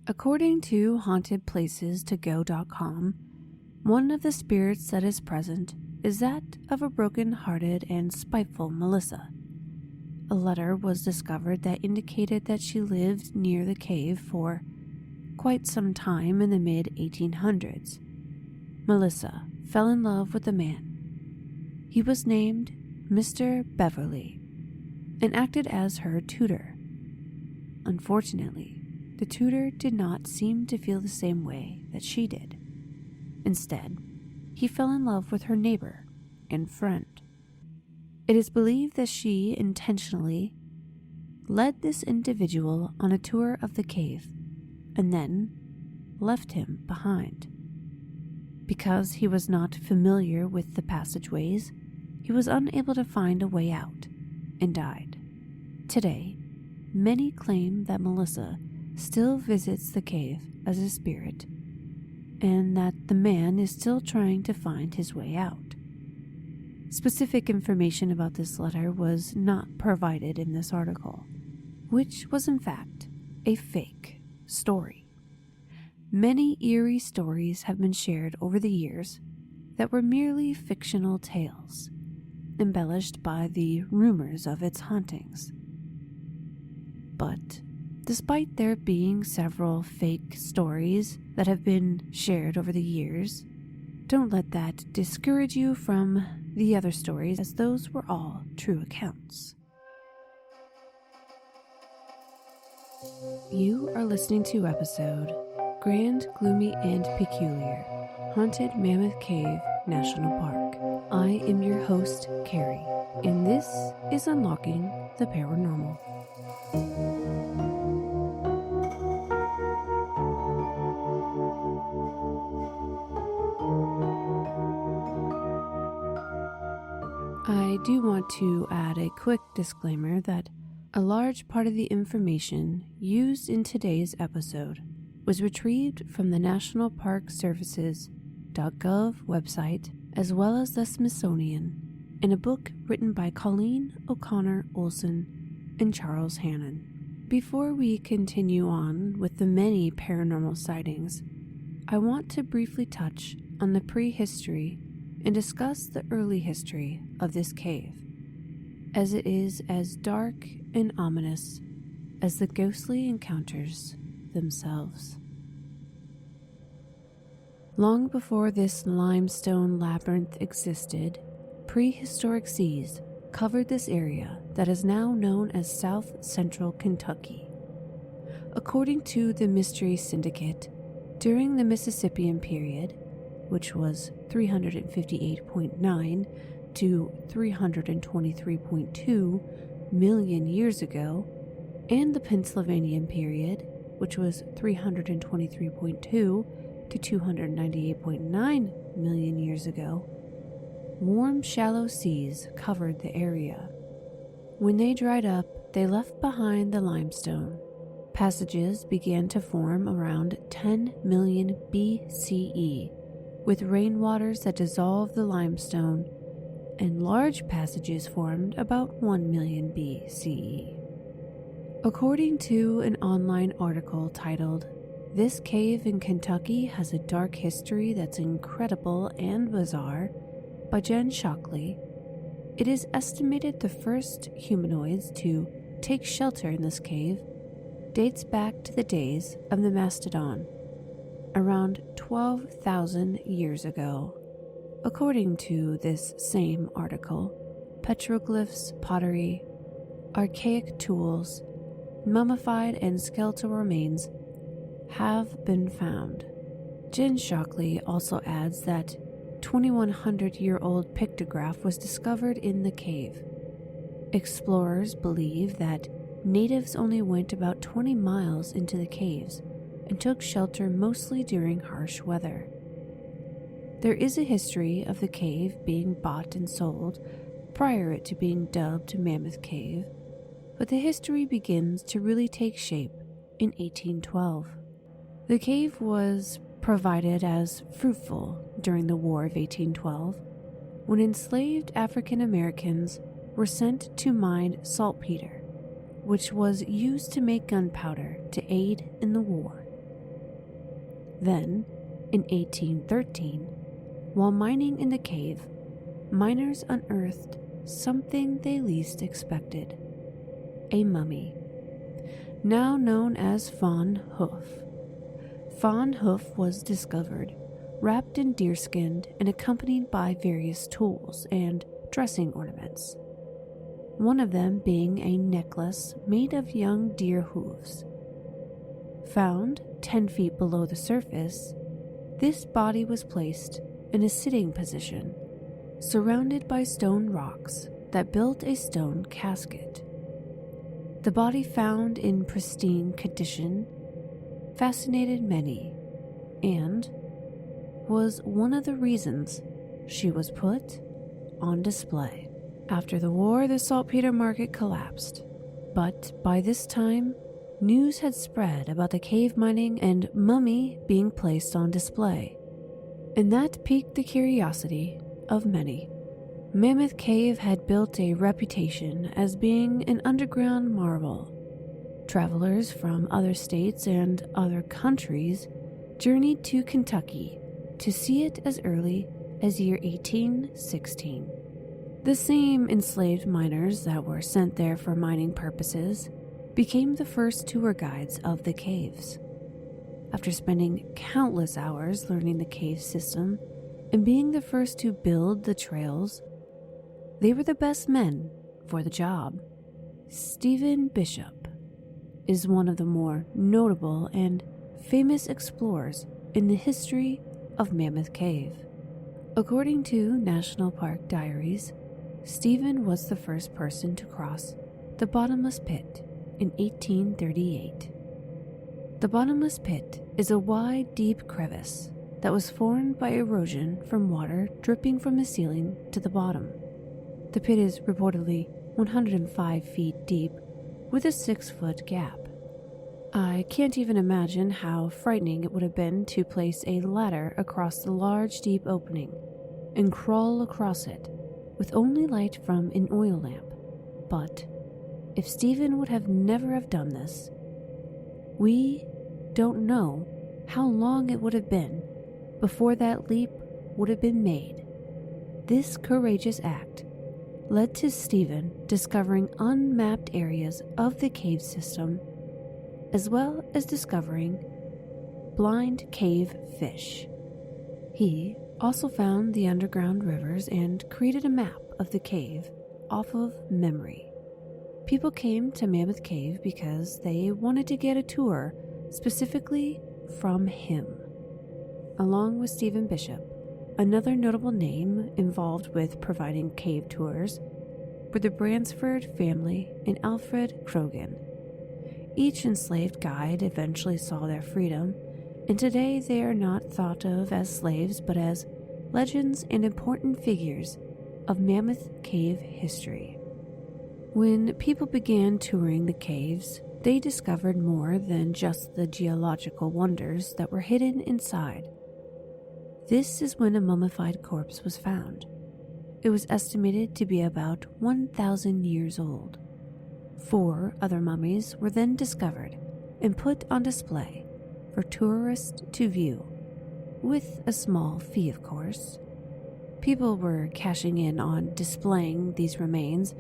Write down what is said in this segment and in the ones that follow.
According to hauntedplacestoggo.com, one of the spirits that is present is that of a broken-hearted and spiteful Melissa. A letter was discovered that indicated that she lived near the cave for quite some time in the mid-1800s. Melissa fell in love with a man. He was named Mr. Beverly and acted as her tutor. Unfortunately, the tutor did not seem to feel the same way that she did. Instead, he fell in love with her neighbor and friend. It is believed that she intentionally led this individual on a tour of the cave and then left him behind. Because he was not familiar with the passageways, he was unable to find a way out and died. Today, many claim that Melissa still visits the cave as a spirit and that the man is still trying to find his way out. Specific information about this letter was not provided in this article, which was in fact a fake story. Many eerie stories have been shared over the years that were merely fictional tales, embellished by the rumors of its hauntings. But despite there being several fake stories that have been shared over the years, don't let that discourage you from the other stories, as those were all true accounts. You are listening to episode Grand, Gloomy, and Peculiar, Haunted Mammoth Cave National Park. I am your host, Carrie, and this is Unlocking the Paranormal. I do want to add a quick disclaimer that a large part of the information used in today's episode was retrieved from the National Park Services.gov website, as well as the Smithsonian, in a book written by Colleen O'Connor Olson and Charles Hannon. Before we continue on with the many paranormal sightings, I want to briefly touch on the prehistory and discuss the early history of this cave, as it is as dark and ominous as the ghostly encounters themselves. Long before this limestone labyrinth existed, prehistoric seas covered this area that is now known as South Central Kentucky. According to the Mystery Syndicate, during the Mississippian period, which was 358.9 to 323.2 million years ago, and the Pennsylvanian period, which was 323.2 to 298.9 million years ago, warm, shallow seas covered the area. When they dried up, they left behind the limestone. Passages began to form around 10 million BCE, with rainwaters that dissolved the limestone, and large passages formed about 1 million BCE. According to an online article titled, "This Cave in Kentucky Has a Dark History That's Incredible and Bizarre," by Jen Shockley, it is estimated the first humanoids to take shelter in this cave dates back to the days of the mastodon, around 12,000 years ago. According to this same article, petroglyphs, pottery, archaic tools, mummified and skeletal remains have been found. Jen Shockley also adds that 2,100-year-old pictograph was discovered in the cave. Explorers believe that natives only went about 20 miles into the caves and took shelter mostly during harsh weather. There is a history of the cave being bought and sold prior to being dubbed Mammoth Cave, but the history begins to really take shape in 1812. The cave was provided as fruitful during the War of 1812, when enslaved African Americans were sent to mine saltpeter, which was used to make gunpowder to aid in the war. Then, in 1813, while mining in the cave, miners unearthed something they least expected: a mummy, now known as fawn hoof. Fawn hoof was discovered, wrapped in deerskin and accompanied by various tools and dressing ornaments, one of them being a necklace made of young deer hooves. Found 10 feet below the surface, this body was placed in a sitting position, surrounded by stone rocks that built a stone casket. The body, found in pristine condition, fascinated many and was one of the reasons she was put on display. After the war, the saltpeter market collapsed, but by this time, news had spread about the cave mining and mummy being placed on display, and that piqued the curiosity of many. Mammoth Cave had built a reputation as being an underground marvel. Travelers from other states and other countries journeyed to Kentucky to see it as early as year 1816. The same enslaved miners that were sent there for mining purposes became the first tour guides of the caves. After spending countless hours learning the cave system and being the first to build the trails, they were the best men for the job. Stephen Bishop is one of the more notable and famous explorers in the history of Mammoth Cave. According to National Park Diaries, Stephen was the first person to cross the bottomless pit in 1838. The bottomless pit is a wide, deep crevice that was formed by erosion from water dripping from the ceiling to the bottom. The pit is reportedly 105 feet deep with a 6-foot gap. I can't even imagine how frightening it would have been to place a ladder across the large, deep opening and crawl across it with only light from an oil lamp. But if Stephen would have never have done this, we don't know how long it would have been before that leap would have been made. This courageous act led to Stephen discovering unmapped areas of the cave system, as well as discovering blind cave fish. He also found the underground rivers and created a map of the cave off of memory. People came to Mammoth Cave because they wanted to get a tour specifically from him. Along with Stephen Bishop, another notable name involved with providing cave tours were the Bransford family and Alfred Croghan. Each enslaved guide eventually saw their freedom, and today they are not thought of as slaves but as legends and important figures of Mammoth Cave history. When people began touring the caves, they discovered more than just the geological wonders that were hidden inside. This is when a mummified corpse was found. It was estimated to be about 1,000 years old. 4 other mummies were then discovered and put on display for tourists to view, with a small fee, of course. People were cashing in on displaying these remains.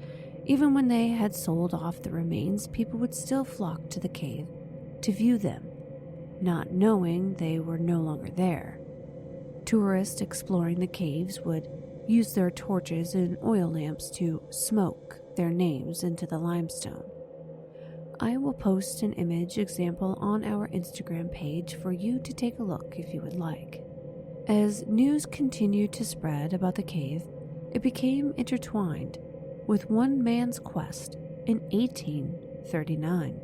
Even when they had sold off the remains, people would still flock to the cave to view them, not knowing they were no longer there. Tourists exploring the caves would use their torches and oil lamps to smoke their names into the limestone. I will post an image example on our Instagram page for you to take a look if you would like. As news continued to spread about the cave, it became intertwined with one man's quest in 1839.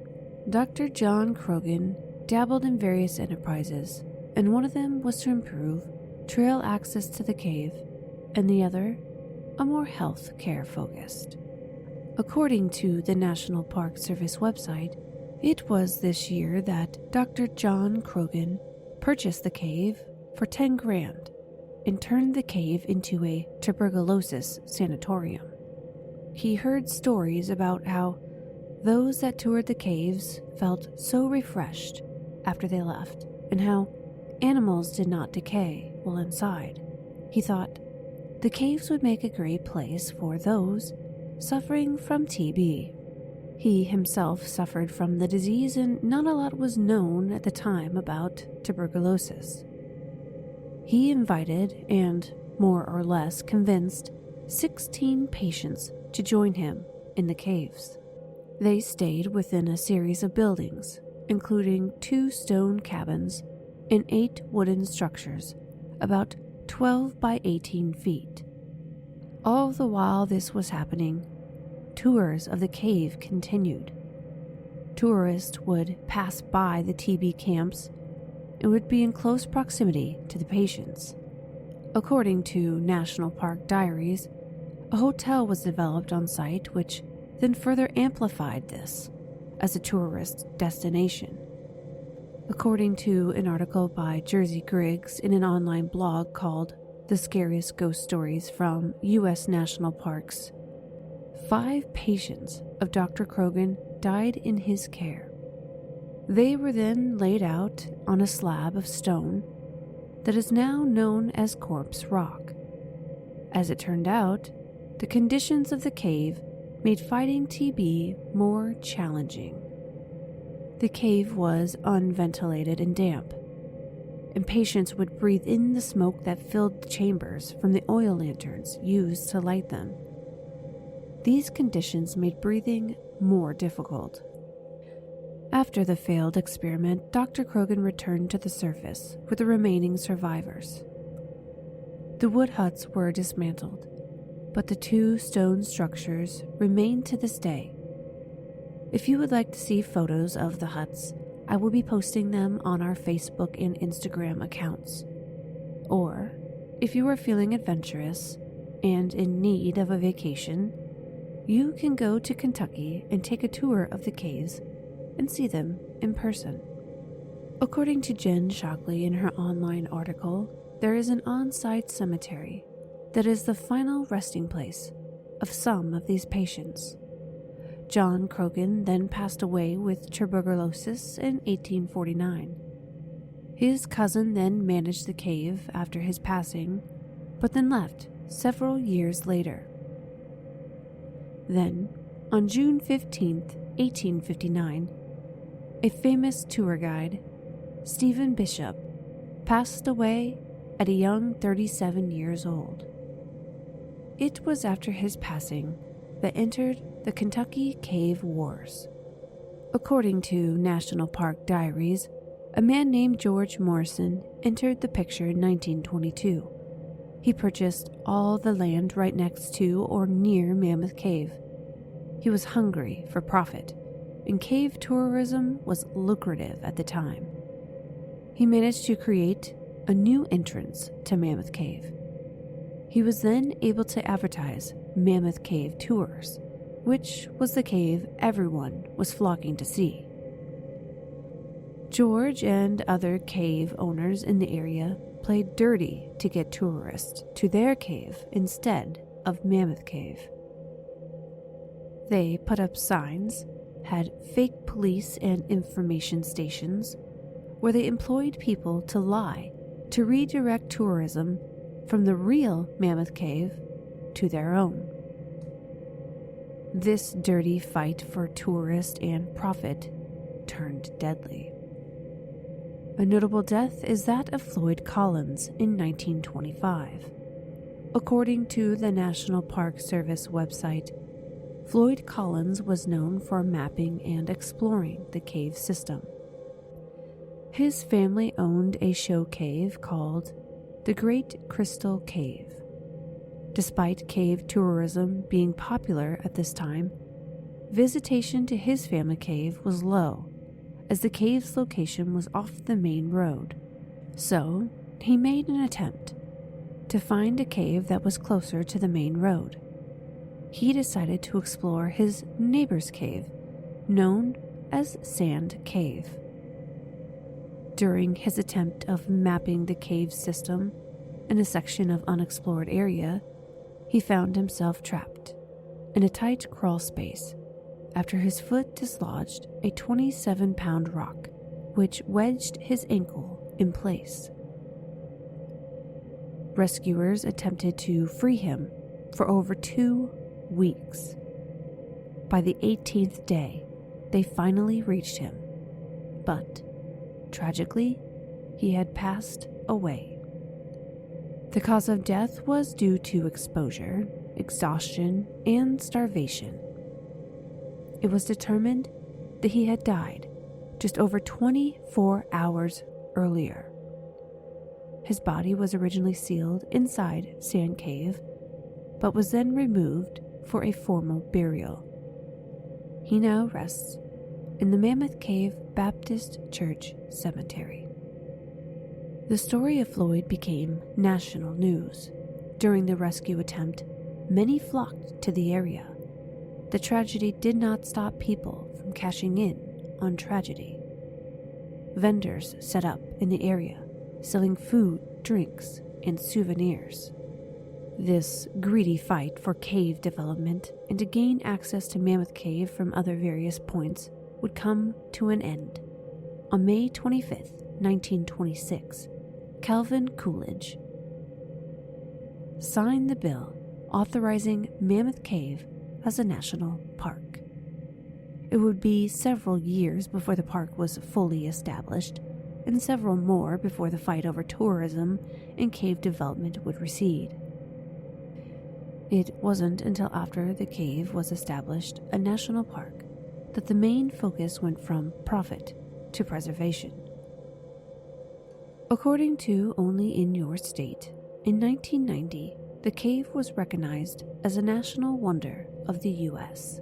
Dr. John Croghan dabbled in various enterprises, and one of them was to improve trail access to the cave, and the other, a more health care focused. According to the National Park Service website, it was this year that Dr. John Croghan purchased the cave for $10,000 and turned the cave into a tuberculosis sanatorium. He heard stories about how those that toured the caves felt so refreshed after they left, and how animals did not decay while inside. He thought the caves would make a great place for those suffering from TB. He himself suffered from the disease, and not a lot was known at the time about tuberculosis. He invited and, more or less, convinced 16 patients to join him in the caves. They stayed within a series of buildings, including 2 stone cabins and 8 wooden structures, about 12 by 18 feet. All the while this was happening, tours of the cave continued. Tourists would pass by the TB camps and would be in close proximity to the patients. According to National Park diaries, a hotel was developed on site, which then further amplified this as a tourist destination. According to an article by Jersey Griggs in an online blog called The Scariest Ghost Stories from U.S. National Parks, 5 patients of Dr. Krogan died in his care. They were then laid out on a slab of stone that is now known as Corpse Rock. As it turned out, the conditions of the cave made fighting TB more challenging. The cave was unventilated and damp, and patients would breathe in the smoke that filled the chambers from the oil lanterns used to light them. These conditions made breathing more difficult. After the failed experiment, Dr. Krogan returned to the surface with the remaining survivors. The wood huts were dismantled, but the 2 stone structures remain to this day. If you would like to see photos of the huts, I will be posting them on our Facebook and Instagram accounts. Or, if you are feeling adventurous and in need of a vacation, you can go to Kentucky and take a tour of the caves and see them in person. According to Jen Shockley in her online article, there is an on-site cemetery that is the final resting place of some of these patients. John Krogan then passed away with tuberculosis in 1849. His cousin then managed the cave after his passing, but then left several years later. Then, on June 15, 1859, a famous tour guide, Stephen Bishop, passed away at a young 37 years old. It was after his passing that entered the Kentucky Cave Wars. According to National Park diaries, a man named George Morrison entered the picture in 1922. He purchased all the land right next to or near Mammoth Cave. He was hungry for profit, and cave tourism was lucrative at the time. He managed to create a new entrance to Mammoth Cave. He was then able to advertise Mammoth Cave tours, which was the cave everyone was flocking to see. George and other cave owners in the area played dirty to get tourists to their cave instead of Mammoth Cave. They put up signs, had fake police and information stations, where they employed people to lie to redirect tourism from the real Mammoth Cave to their own. This dirty fight for tourist and profit turned deadly. A notable death is that of Floyd Collins in 1925. According to the National Park Service website, Floyd Collins was known for mapping and exploring the cave system. His family owned a show cave called the Great Crystal Cave. Despite cave tourism being popular at this time, visitation to his family cave was low, as the cave's location was off the main road. So, he made an attempt to find a cave that was closer to the main road. He decided to explore his neighbor's cave, known as Sand Cave. During his attempt of mapping the cave system in a section of unexplored area, he found himself trapped in a tight crawl space after his foot dislodged a 27-pound rock, which wedged his ankle in place. Rescuers attempted to free him for over 2 weeks. By the 18th day, they finally reached him, but tragically, he had passed away. The cause of death was due to exposure, exhaustion, and starvation. It was determined that he had died just over 24 hours earlier. His body was originally sealed inside Sand Cave, but was then removed for a formal burial. He now rests in the Mammoth Cave Baptist Church Cemetery. The story of Floyd became national news. During the rescue attempt, many flocked to the area. The tragedy did not stop people from cashing in on tragedy. Vendors set up in the area, selling food, drinks, and souvenirs. This greedy fight for cave development and to gain access to Mammoth Cave from other various points would come to an end. On May 25, 1926, Calvin Coolidge signed the bill authorizing Mammoth Cave as a national park. It would be several years before the park was fully established, and several more before the fight over tourism and cave development would recede. It wasn't until after the cave was established a national park that the main focus went from profit to preservation. According to Only in Your State, in 1990, the cave was recognized as a national wonder of the U.S.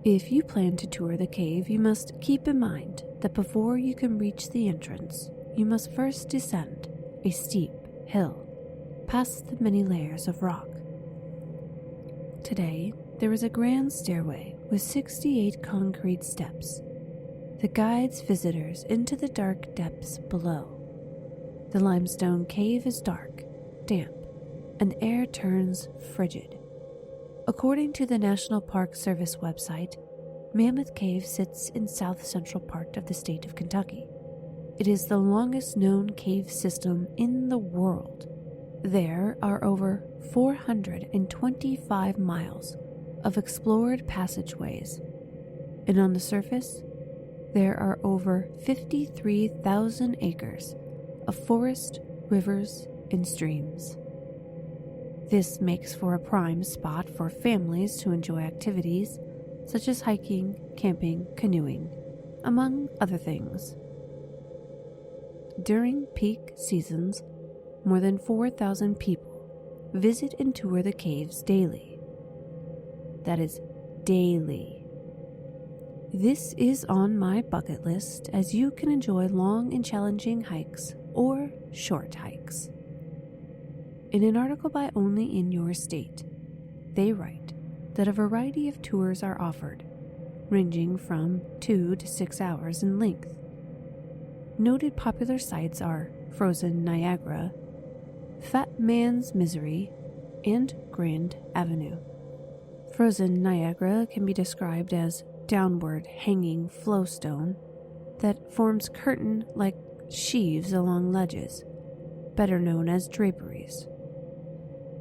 If you plan to tour the cave, you must keep in mind that before you can reach the entrance, you must first descend a steep hill past the many layers of rock. Today, there is a grand stairway with 68 concrete steps that guides visitors into the dark depths below. The limestone cave is dark, damp, and the air turns frigid. According to the National Park Service website, Mammoth Cave sits in south-central part of the state of Kentucky. It is the longest known cave system in the world. There are over 425 miles of explored passageways, and on the surface, there are over 53,000 acres of forest, rivers, and streams. This makes for a prime spot for families to enjoy activities such as hiking, camping, canoeing, among other things. During peak seasons, more than 4,000 people visit and tour the caves daily. That is, daily. This is on my bucket list, as you can enjoy long and challenging hikes or short hikes. In an article by Only in Your State, they write that a variety of tours are offered, ranging from 2 to 6 hours in length. Noted popular sites are Frozen Niagara, Fat Man's Misery, and Grand Avenue. Frozen Niagara can be described as downward hanging flowstone that forms curtain-like sheaves along ledges, better known as draperies.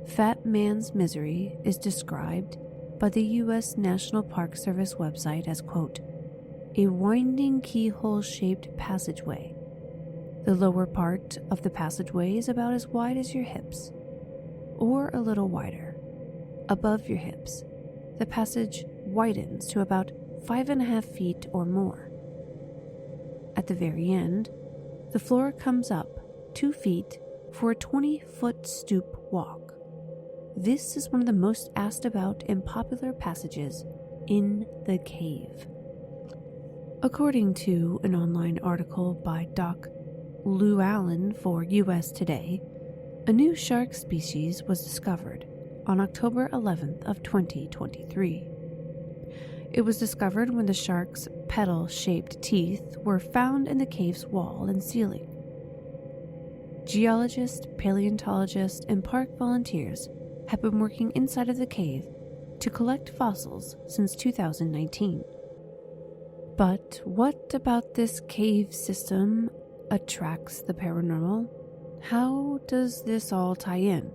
Fat Man's Misery is described by the U.S. National Park Service website as, quote, a winding keyhole-shaped passageway. The lower part of the passageway is about as wide as your hips, or a little wider. Above your hips, the passage widens to about 5.5 feet or more. At the very end, the floor comes up 2 feet for a 20-foot stoop walk. This is one of the most asked about and popular passages in the cave. According to an online article by Doc Lou Allen for US Today, a new shark species was discovered on October 11th of 2023. It was discovered when the shark's petal-shaped teeth were found in the cave's wall and ceiling. Geologists, paleontologists, and park volunteers have been working inside of the cave to collect fossils since 2019. But what about this cave system attracts the paranormal? How does this all tie in?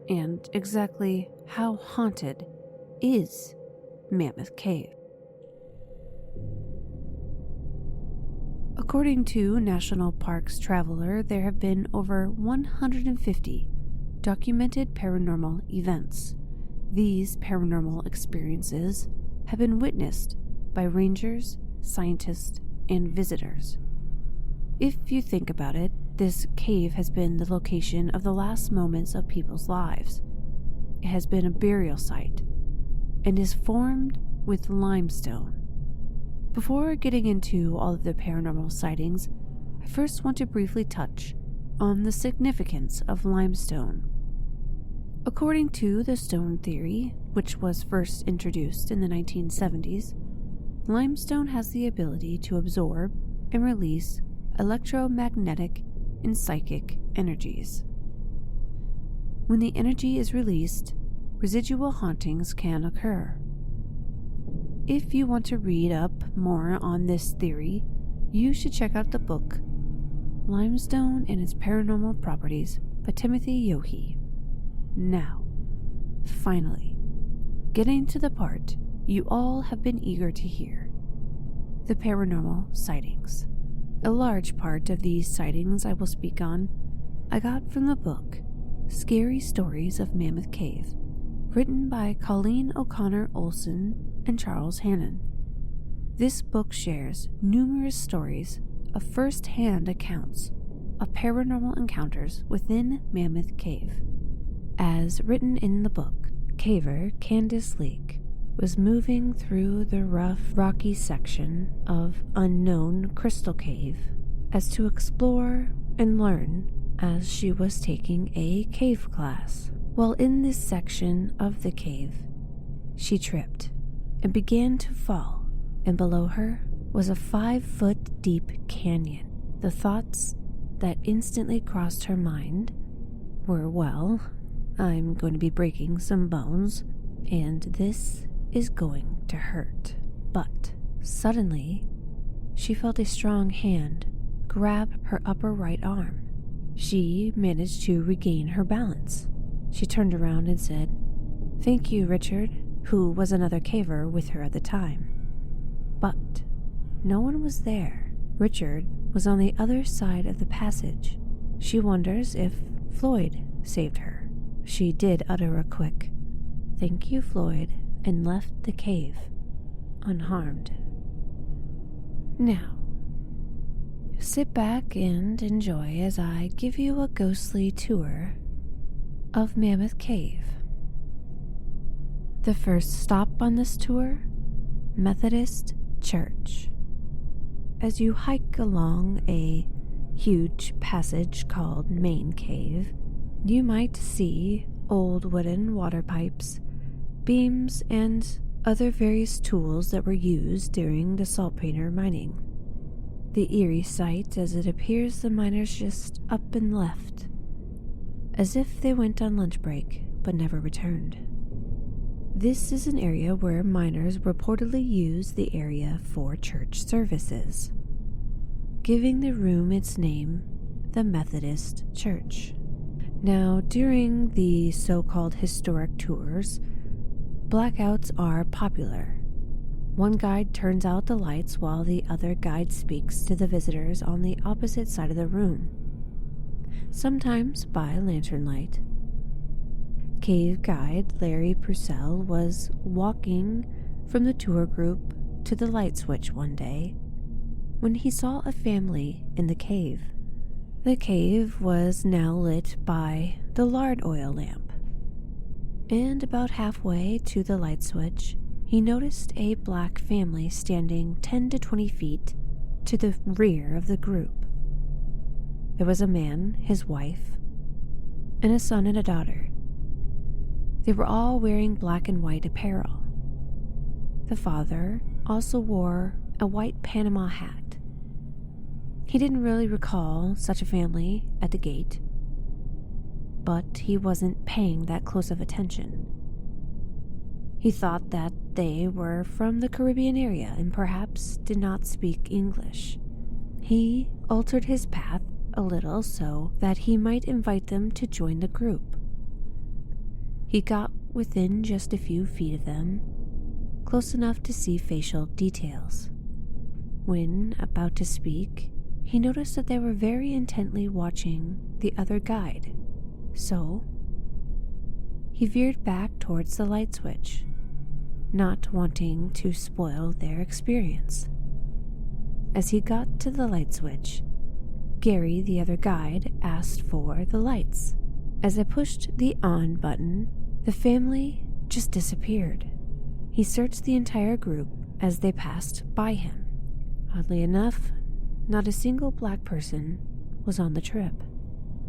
And exactly how haunted is Mammoth Cave? According to National Parks Traveler, there have been over 150 documented paranormal events. These paranormal experiences have been witnessed by rangers, scientists, and visitors. If you think about it, this cave has been the location of the last moments of people's lives. It has been a burial site and is formed with limestone. Before getting into all of the paranormal sightings, I first want to briefly touch on the significance of limestone. According to the stone theory, which was first introduced in the 1970s, limestone has the ability to absorb and release electromagnetic and psychic energies. When the energy is released, residual hauntings can occur. If you want to read up more on this theory, you should check out the book Limestone and Its Paranormal Properties by Timothy Yohe. Now, finally, getting to the part you all have been eager to hear: the paranormal sightings. A large part of these sightings I will speak on I got from the book Scary Stories of Mammoth Cave, written by Colleen O'Connor Olson and Charles Hannon. This book shares numerous stories of first-hand accounts of paranormal encounters within Mammoth Cave. As written in the book, caver Candace Leake was moving through the rough, rocky section of unknown Crystal Cave as to explore and learn as she was taking a cave class. While in this section of the cave, she tripped and began to fall, and below her was a 5-foot deep canyon. The thoughts that instantly crossed her mind were, well, I'm going to be breaking some bones, and this is going to hurt. But suddenly, she felt a strong hand grab her upper right arm. She managed to regain her balance. She turned around and said, "Thank you, Richard," who was another caver with her at the time. But no one was there. Richard was on the other side of the passage. She wonders if Floyd saved her. She did utter a quick, "Thank you, Floyd," and left the cave unharmed. Now, sit back and enjoy as I give you a ghostly tour of Mammoth Cave. The first stop on this tour, Methodist Church. As you hike along a huge passage called Main Cave, you might see old wooden water pipes, beams, and other various tools that were used during the saltpeter mining. The eerie sight, as it appears the miners just up and left, as if they went on lunch break but never returned. This is an area where miners reportedly use the area for church services, giving the room its name, the Methodist Church. Now, during the so-called historic tours, blackouts are popular. One guide turns out the lights while the other guide speaks to the visitors on the opposite side of the room, sometimes by lantern light. Cave guide Larry Purcell was walking from the tour group to the light switch one day when he saw a family in the cave. The cave was now lit by the lard oil lamp, and about halfway to the light switch, he noticed a black family standing 10 to 20 feet to the rear of the group. There was a man, his wife, and a son and a daughter. They were all wearing black and white apparel. The father also wore a white Panama hat. He didn't really recall such a family at the gate, but he wasn't paying that close of attention. He thought that they were from the Caribbean area and perhaps did not speak English. He altered his path a little so that he might invite them to join the group. He got within just a few feet of them, close enough to see facial details. When about to speak, he noticed that they were very intently watching the other guide, so he veered back towards the light switch, not wanting to spoil their experience. As he got to the light switch, Gary, the other guide, asked for the lights. As I pushed the on button, the family just disappeared. He searched the entire group as they passed by him. Oddly enough, not a single black person was on the trip.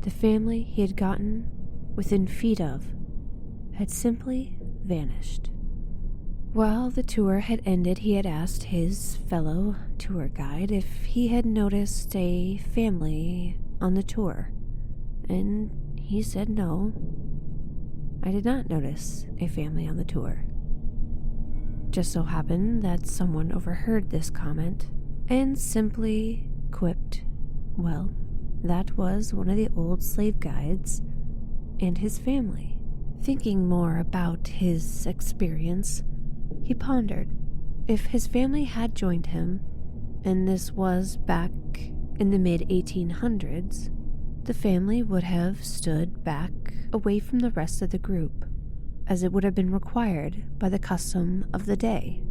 The family he had gotten within feet of had simply vanished. While the tour had ended, he had asked his fellow tour guide if he had noticed a family on the tour, and he said no. I did not notice a family on the tour. Just so happened that someone overheard this comment and simply quipped, well, that was one of the old slave guides and his family. Thinking more about his experience, he pondered if his family had joined him, and this was back in the mid-1800s, the family would have stood back away from the rest of the group, as it would have been required by the custom of the day.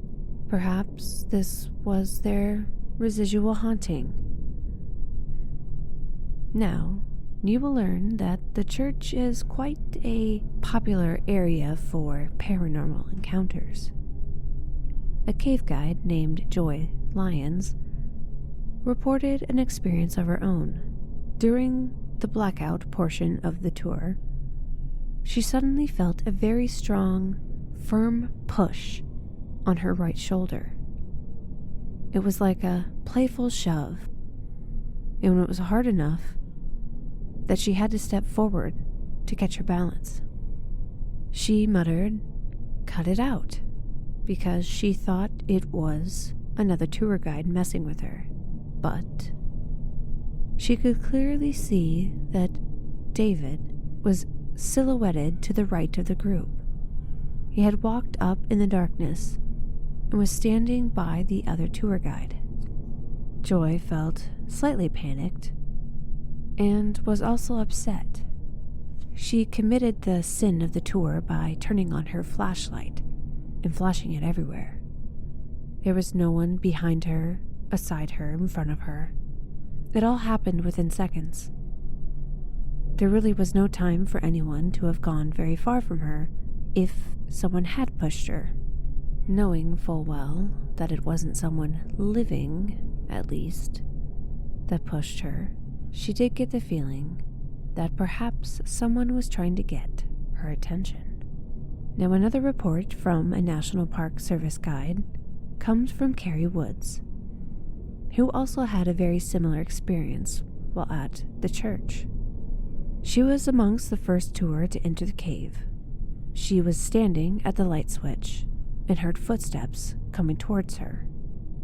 Perhaps this was their residual haunting. Now, you will learn that the church is quite a popular area for paranormal encounters. A cave guide named Joy Lyons reported an experience of her own. During the blackout portion of the tour, she suddenly felt a very strong, firm push on her right shoulder. It was like a playful shove, and it was hard enough that she had to step forward to catch her balance. She muttered, "Cut it out," because she thought it was another tour guide messing with her. But she could clearly see that David was silhouetted to the right of the group. He had walked up in the darkness and was standing by the other tour guide. Joy felt slightly panicked and was also upset. She committed the sin of the tour by turning on her flashlight and flashing it everywhere. There was no one behind her, aside her, in front of her. It all happened within seconds. There really was no time for anyone to have gone very far from her if someone had pushed her. Knowing full well that it wasn't someone living, at least, that pushed her, she did get the feeling that perhaps someone was trying to get her attention. Now, another report from a National Park Service guide comes from Carrie Woods, who also had a very similar experience while at the church. She was amongst the first tour to enter the cave. She was standing at the light switch and heard footsteps coming towards her.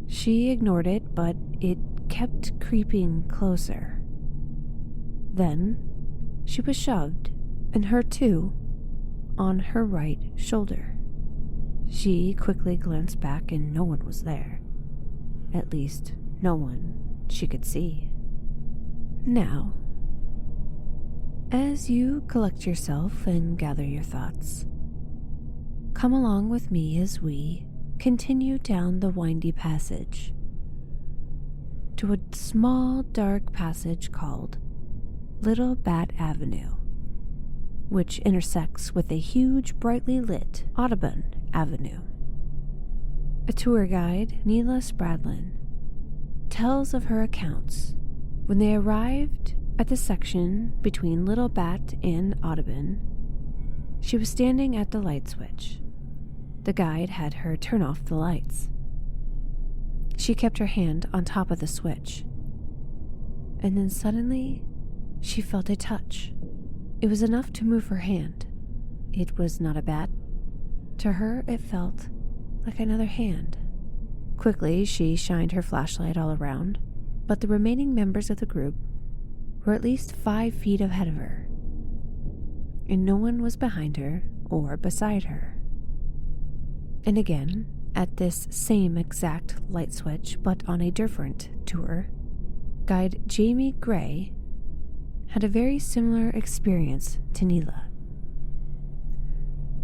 She ignored it, but it kept creeping closer. Then she was shoved, and her too, on her right shoulder. She quickly glanced back and no one was there. At least, no one she could see. Now, as you collect yourself and gather your thoughts, come along with me as we continue down the windy passage to a small dark passage called Little Bat Avenue, which intersects with a huge brightly lit Audubon Avenue. A tour guide, Neela Spradlin, tells of her accounts. When they arrived at the section between Little Bat and Audubon, she was standing at the light switch. The guide had her turn off the lights. She kept her hand on top of the switch, and then suddenly she felt a touch. It was enough to move her hand. It was not a bat. To her, it felt like another hand. Quickly, she shined her flashlight all around, but the remaining members of the group were at least 5 feet ahead of her, and no one was behind her or beside her. And again, at this same exact light switch, but on a different tour, guide Jamie Gray had a very similar experience to Neela.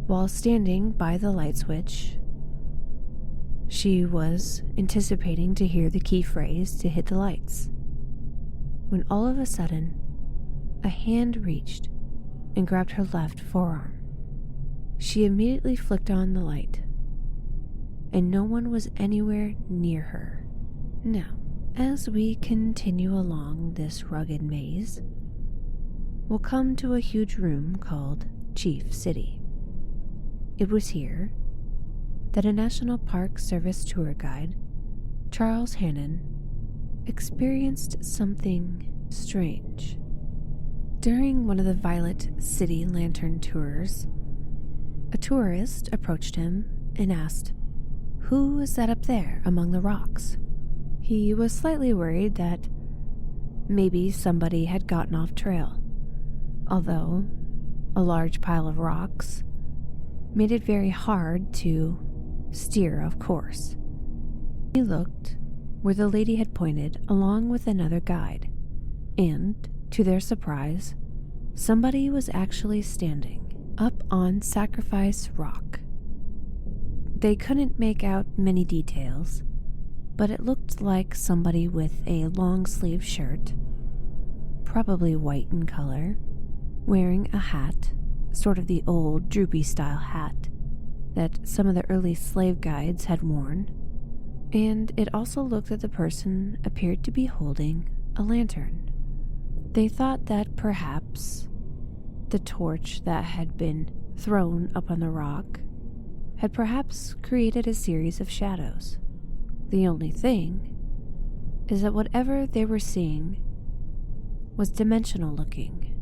While standing by the light switch, she was anticipating to hear the key phrase to hit the lights, when all of a sudden, a hand reached and grabbed her left forearm. She immediately flicked on the light, and no one was anywhere near her. Now, as we continue along this rugged maze, we'll come to a huge room called Chief City. It was here that a National Park Service tour guide, Charles Hannon, experienced something strange. During one of the Violet City Lantern tours, a tourist approached him and asked, "Who is that up there among the rocks?" He was slightly worried that maybe somebody had gotten off trail, although a large pile of rocks made it very hard to steer off course. He looked where the lady had pointed along with another guide, and, to their surprise, somebody was actually standing up on Sacrifice Rock. They couldn't make out many details, but it looked like somebody with a long-sleeved shirt, probably white in color, wearing a hat, sort of the old droopy-style hat that some of the early slave guides had worn, and it also looked that the person appeared to be holding a lantern. They thought that perhaps the torch that had been thrown up on the rock had perhaps created a series of shadows. The only thing is that whatever they were seeing was dimensional looking.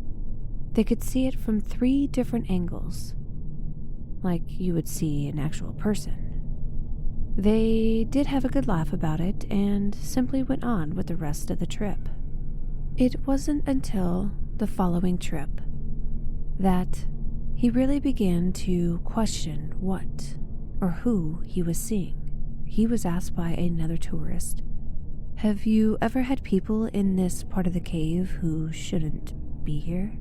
They could see it from 3 different angles, like you would see an actual person. They did have a good laugh about it and simply went on with the rest of the trip. It wasn't until the following trip that he really began to question what or who he was seeing. He was asked by another tourist, "Have you ever had people in this part of the cave who shouldn't be here?"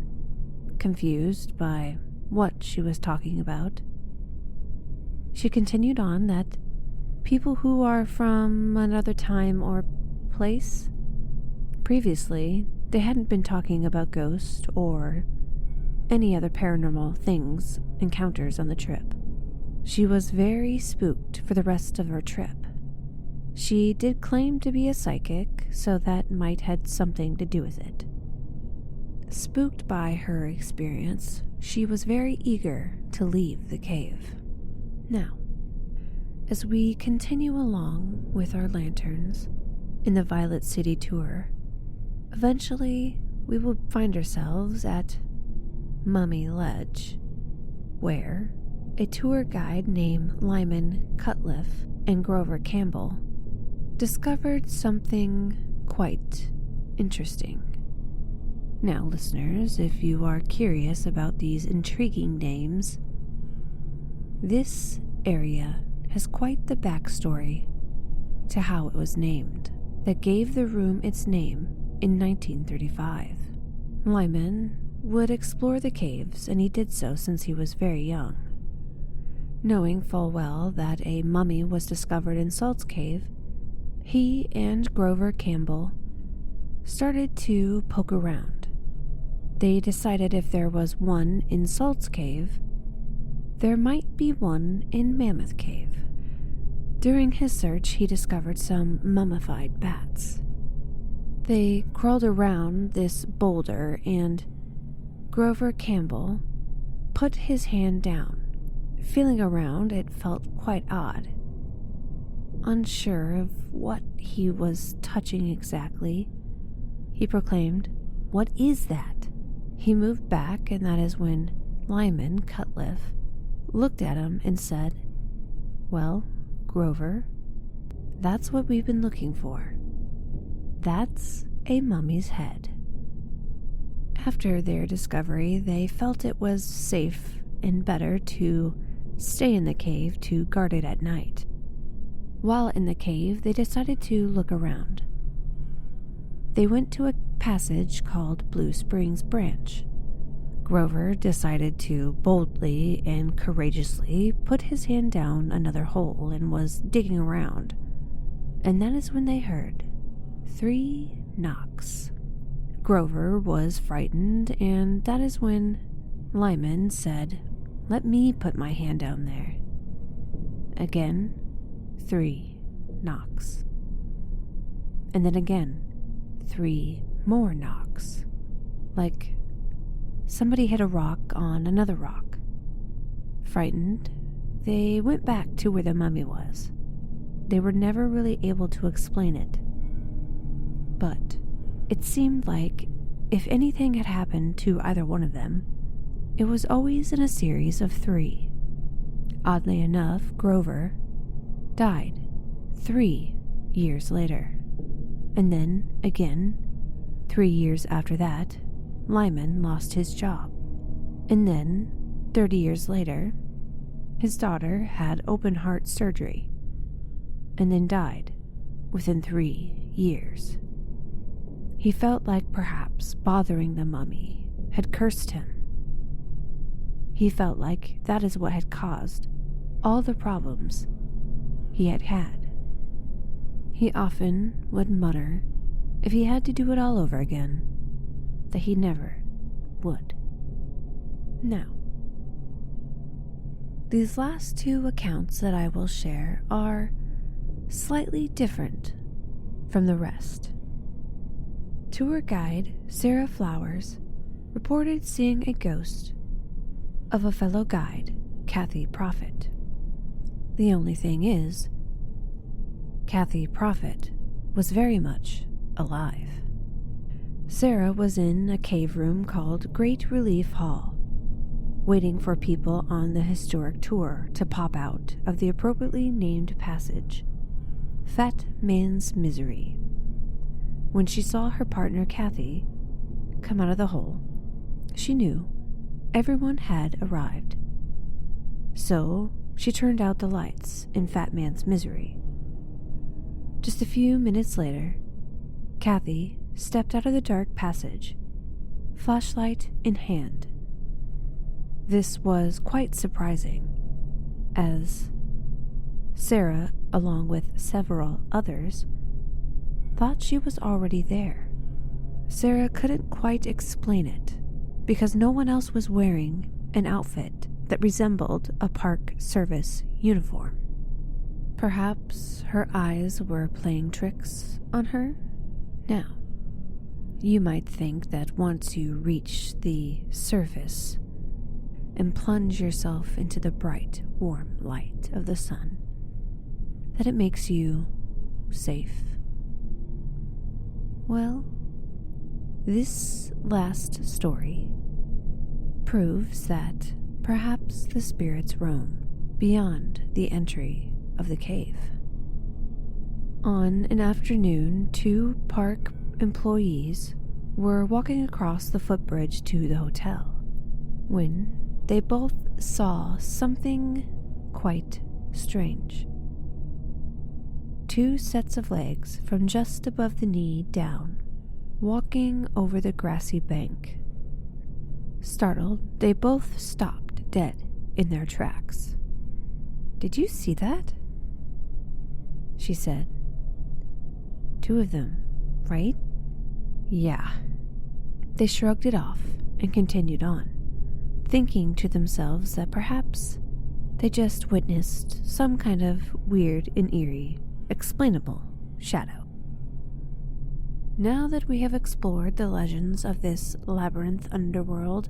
Confused by what she was talking about, she continued on that people who are from another time or place. Previously, they hadn't been talking about ghosts or any other paranormal things, encounters on the trip. She was very spooked for the rest of her trip. She did claim to be a psychic, so that might had something to do with it. Spooked by her experience, she was very eager to leave the cave. Now, as we continue along with our lanterns in the Violet City tour, eventually we will find ourselves at Mummy Ledge, where a tour guide named Lyman Cutliff and Grover Campbell discovered something quite interesting. Now, listeners, if you are curious about these intriguing names, this area has quite the backstory to how it was named that gave the room its name in 1935. Lyman would explore the caves, and he did so since he was very young. Knowing full well that a mummy was discovered in Salt's Cave, he and Grover Campbell started to poke around. They decided if there was one in Salt's Cave, there might be one in Mammoth Cave. During his search, he discovered some mummified bats. They crawled around this boulder, and Grover Campbell put his hand down. Feeling around, it felt quite odd. Unsure of what he was touching exactly, he proclaimed, "What is that?" He moved back, and that is when Lyman Cutliff looked at him and said, "Well, Grover, that's what we've been looking for. That's a mummy's head. After their discovery, they felt it was safe and better to stay in the cave to guard it at night. While in the cave, they decided to look around. They went to a passage called Blue Springs Branch. Grover decided to boldly and courageously put his hand down another hole and was digging around. And that is when they heard 3 knocks. Grover was frightened, and that is when Lyman said, "Let me put my hand down there." Again, 3 knocks. And then again, 3 more knocks. Like somebody hit a rock on another rock. Frightened, they went back to where the mummy was. They were never really able to explain it. But it seemed like if anything had happened to either one of them, it was always in a series of 3. Oddly enough, Grover died 3 years later. And then, again, 3 years after that, Lyman lost his job. And then, 30 years later, his daughter had open heart surgery and then died within 3 years. He felt like perhaps bothering the mummy had cursed him. He felt like that is what had caused all the problems he had had. He often would mutter, if he had to do it all over again, that he never would. Now, these last 2 accounts that I will share are slightly different from the rest. Tour guide Sarah Flowers reported seeing a ghost of a fellow guide, Kathy Prophet. The only thing is, Kathy Prophet was very much alive. Sarah was in a cave room called Great Relief Hall, waiting for people on the historic tour to pop out of the appropriately named passage, Fat Man's Misery. When she saw her partner Kathy come out of the hole, she knew everyone had arrived. So she turned out the lights in Fat Man's Misery. Just a few minutes later, Kathy stepped out of the dark passage, flashlight in hand. This was quite surprising, as Sarah, along with several others, thought she was already there. Sarah couldn't quite explain it, because no one else was wearing an outfit that resembled a park service uniform. Perhaps her eyes were playing tricks on her? Now, you might think that once you reach the surface and plunge yourself into the bright, warm light of the sun, that it makes you safe. Well, this last story proves that perhaps the spirits roam beyond the entry of the cave. On an afternoon, 2 park employees were walking across the footbridge to the hotel when they both saw something quite strange. 2 sets of legs from just above the knee down, walking over the grassy bank. Startled, they both stopped dead in their tracks. "Did you see that?" she said. "2 of them, right?" "Yeah." They shrugged it off and continued on, thinking to themselves that perhaps they just witnessed some kind of weird and eerie, explainable shadow. Now that we have explored the legends of this labyrinth underworld,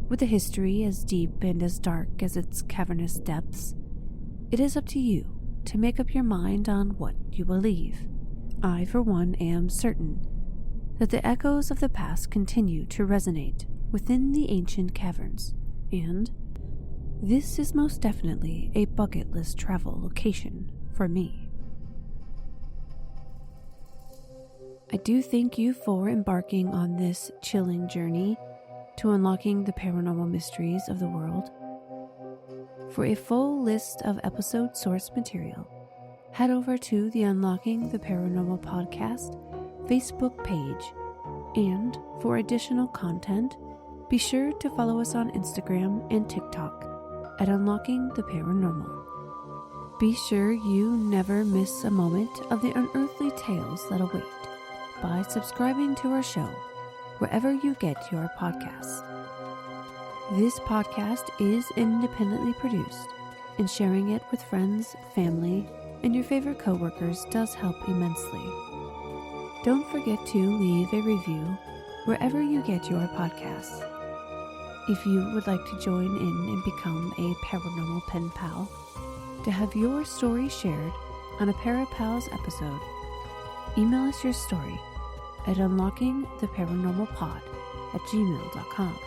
with a history as deep and as dark as its cavernous depths, it is up to you to make up your mind on what you believe. I, for one, am certain that the echoes of the past continue to resonate within the ancient caverns, and this is most definitely a bucket list travel location for me. I do thank you for embarking on this chilling journey to unlocking the paranormal mysteries of the world. For a full list of episode source material, head over to the Unlocking the Paranormal podcast Facebook page. And for additional content, be sure to follow us on Instagram and TikTok at Unlocking the Paranormal. Be sure you never miss a moment of the unearthly tales that await by subscribing to our show wherever you get your podcasts. This podcast is independently produced, and sharing it with friends, family, and your favorite coworkers does help immensely. Don't forget to leave a review wherever you get your podcasts. If you would like to join in and become a paranormal pen pal, to have your story shared on a Parapals episode, email us your story at unlockingtheparanormalpod@gmail.com.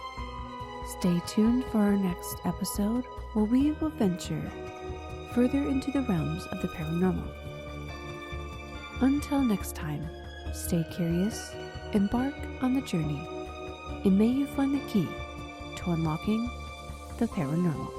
Stay tuned for our next episode where we will venture further into the realms of the paranormal. Until next time, stay curious, embark on the journey, and may you find the key to unlocking the paranormal.